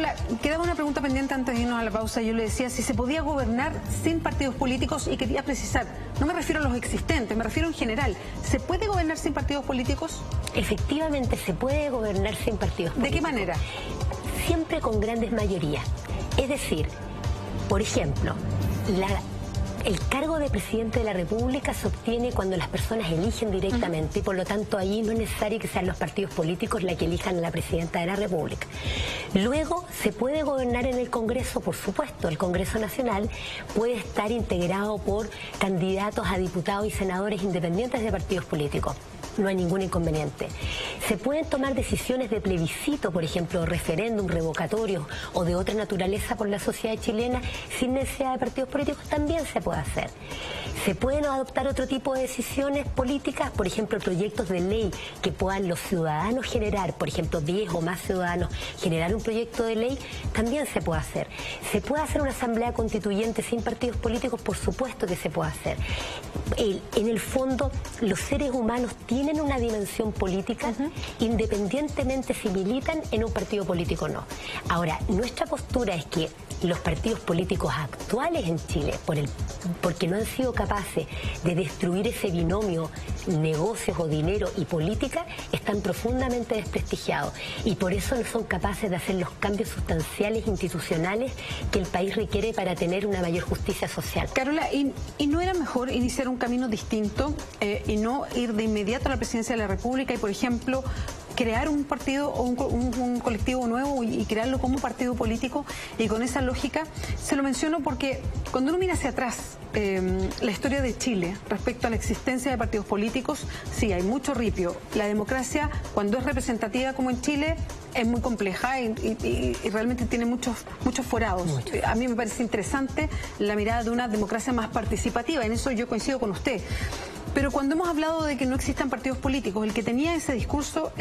Carola, quedaba una pregunta pendiente antes de irnos a la pausa. Yo le decía si se podía gobernar sin partidos políticos y quería precisar, no me refiero a los existentes, me refiero en general. ¿Se puede gobernar sin partidos políticos? Efectivamente se puede gobernar sin partidos políticos. ¿De qué manera? Siempre con grandes mayorías. Es decir, por ejemplo, el cargo de presidente de la República se obtiene cuando las personas eligen directamente y por lo tanto ahí no es necesario que sean los partidos políticos la que elijan a la presidenta de la República. Luego se puede gobernar en el Congreso, por supuesto. El Congreso Nacional puede estar integrado por candidatos a diputados y senadores independientes de partidos políticos. No hay ningún inconveniente. Se pueden tomar decisiones de plebiscito, por ejemplo, referéndum, revocatorios o de otra naturaleza por la sociedad chilena sin necesidad de partidos políticos, también se puede hacer. Se pueden adoptar otro tipo de decisiones políticas, por ejemplo, proyectos de ley que puedan los ciudadanos generar, por ejemplo, 10 o más ciudadanos generar un proyecto de ley, también se puede hacer. ¿Se puede hacer una asamblea constituyente sin partidos políticos? Por supuesto que se puede hacer. En el fondo, los seres humanos tienen una dimensión política independientemente si militan en un partido político o no. Ahora, nuestra postura es que los partidos políticos actuales en Chile, porque no han sido capaces de destruir ese binomio negocios o dinero y política, están profundamente desprestigiados y por eso no son capaces de hacer los cambios sustanciales institucionales que el país requiere para tener una mayor justicia social. Carola, ¿y no era mejor iniciar un camino distinto y no ir de inmediato a la presidencia de la República y, por ejemplo, crear un partido o un colectivo nuevo y crearlo como partido político? Y con esa lógica se lo menciono porque cuando uno mira hacia atrás la historia de Chile respecto a la existencia de partidos políticos, sí, hay mucho ripio. La democracia, cuando es representativa como en Chile, es muy compleja y realmente tiene muchos forados. A mí me parece interesante la mirada de una democracia más participativa, en eso yo coincido con usted. Pero cuando hemos hablado de que no existan partidos políticos, el que tenía ese discurso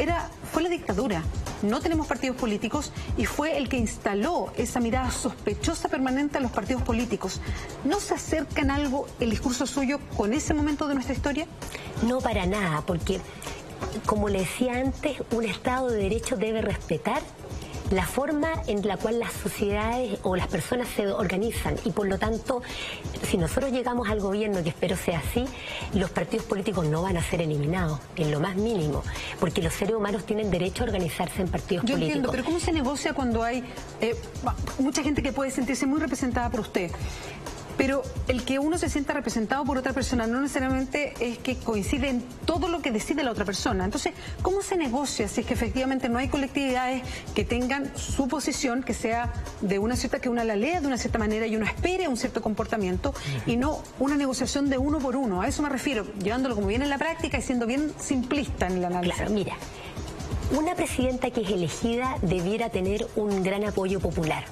fue la dictadura. No tenemos partidos políticos y fue el que instaló esa mirada sospechosa permanente a los partidos políticos. ¿No se acerca en algo el discurso suyo con ese momento de nuestra historia? No, para nada, porque, como le decía antes, un Estado de Derecho debe respetar la forma en la cual las sociedades o las personas se organizan y por lo tanto, si nosotros llegamos al gobierno, que espero sea así, los partidos políticos no van a ser eliminados en lo más mínimo, porque los seres humanos tienen derecho a organizarse en partidos políticos. Yo entiendo, pero ¿cómo se negocia cuando hay mucha gente que puede sentirse muy representada por usted? Pero el que uno se sienta representado por otra persona no necesariamente es que coincide en todo lo que decide la otra persona. Entonces, ¿cómo se negocia si es que efectivamente no hay colectividades que tengan su posición, que sea de una cierta, que una la lea de una cierta manera y uno espere un cierto comportamiento y no una negociación de uno por uno? A eso me refiero, llevándolo como viene en la práctica y siendo bien simplista en el análisis. Claro, mira. Una presidenta que es elegida debiera tener un gran apoyo popular,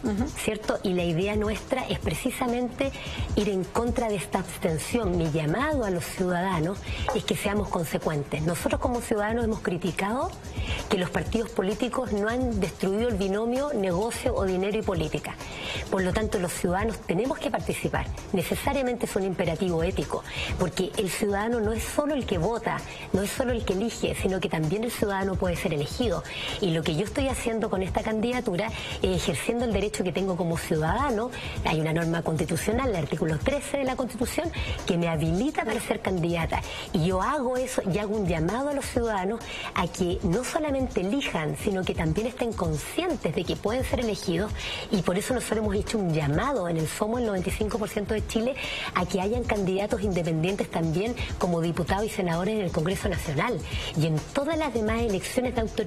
¿cierto? Y la idea nuestra es precisamente ir en contra de esta abstención. Mi llamado a los ciudadanos es que seamos consecuentes. Nosotros como ciudadanos hemos criticado que los partidos políticos no han destruido el binomio negocio o dinero y política. Por lo tanto, los ciudadanos tenemos que participar. Necesariamente es un imperativo ético, porque el ciudadano no es solo el que vota, no es solo el que elige, sino que también el ciudadano puede ser elegido. Y lo que yo estoy haciendo con esta candidatura es ejerciendo el derecho que tengo como ciudadano. Hay una norma constitucional, el artículo 13 de la Constitución, que me habilita para ser candidata. Y yo hago eso y hago un llamado a los ciudadanos a que no solamente elijan, sino que también estén conscientes de que pueden ser elegidos. Y por eso nosotros hemos hecho un llamado en el Somos, el 95% de Chile, a que hayan candidatos independientes también como diputados y senadores en el Congreso Nacional y en todas las demás elecciones de autoridades.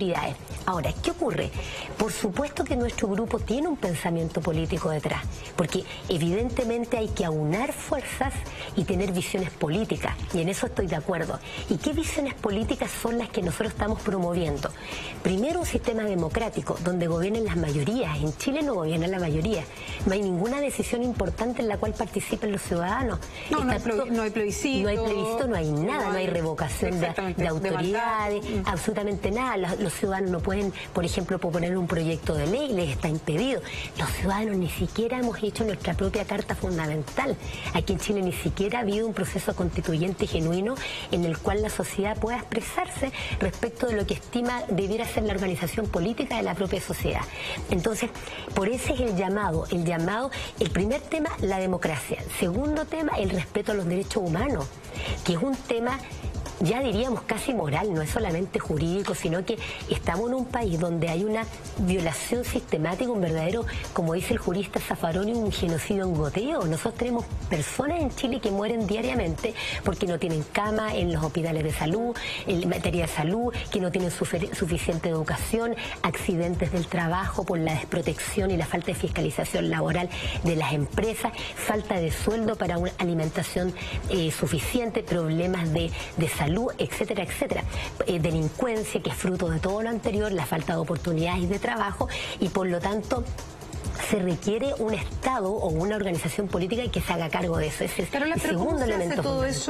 Ahora, ¿qué ocurre? Por supuesto que nuestro grupo tiene un pensamiento político detrás, porque evidentemente hay que aunar fuerzas y tener visiones políticas, y en eso estoy de acuerdo. ¿Y qué visiones políticas son las que nosotros estamos promoviendo? Primero, un sistema democrático, donde gobiernen las mayorías. En Chile no gobierna la mayoría. No hay ninguna decisión importante en la cual participen los ciudadanos. No hay plebiscito. No hay plebiscito, no hay nada, no hay revocación de autoridades, absolutamente nada. los ciudadanos no pueden, por ejemplo, proponer un proyecto de ley, les está impedido. Los ciudadanos ni siquiera hemos hecho nuestra propia Carta Fundamental. Aquí en Chile ni siquiera ha habido un proceso constituyente genuino en el cual la sociedad pueda expresarse respecto de lo que estima debiera ser la organización política de la propia sociedad. Entonces, por ese es el llamado, el primer tema, la democracia. Segundo tema, el respeto a los derechos humanos, que es un tema, ya diríamos, casi moral, no es solamente jurídico, sino que estamos en un país donde hay una violación sistemática, un verdadero, como dice el jurista Zaffaroni, un genocidio en goteo. Nosotros tenemos personas en Chile que mueren diariamente porque no tienen cama en los hospitales de salud, en materia de salud, que no tienen suficiente educación, accidentes del trabajo por la desprotección y la falta de fiscalización laboral de las empresas, falta de sueldo para una alimentación suficiente, problemas de salud, etcétera, etcétera. Delincuencia, que es fruto de todo lo anterior, la falta de oportunidades de trabajo, y por lo tanto se requiere un Estado o una organización política que se haga cargo de eso. Ese es el segundo elemento fundamental.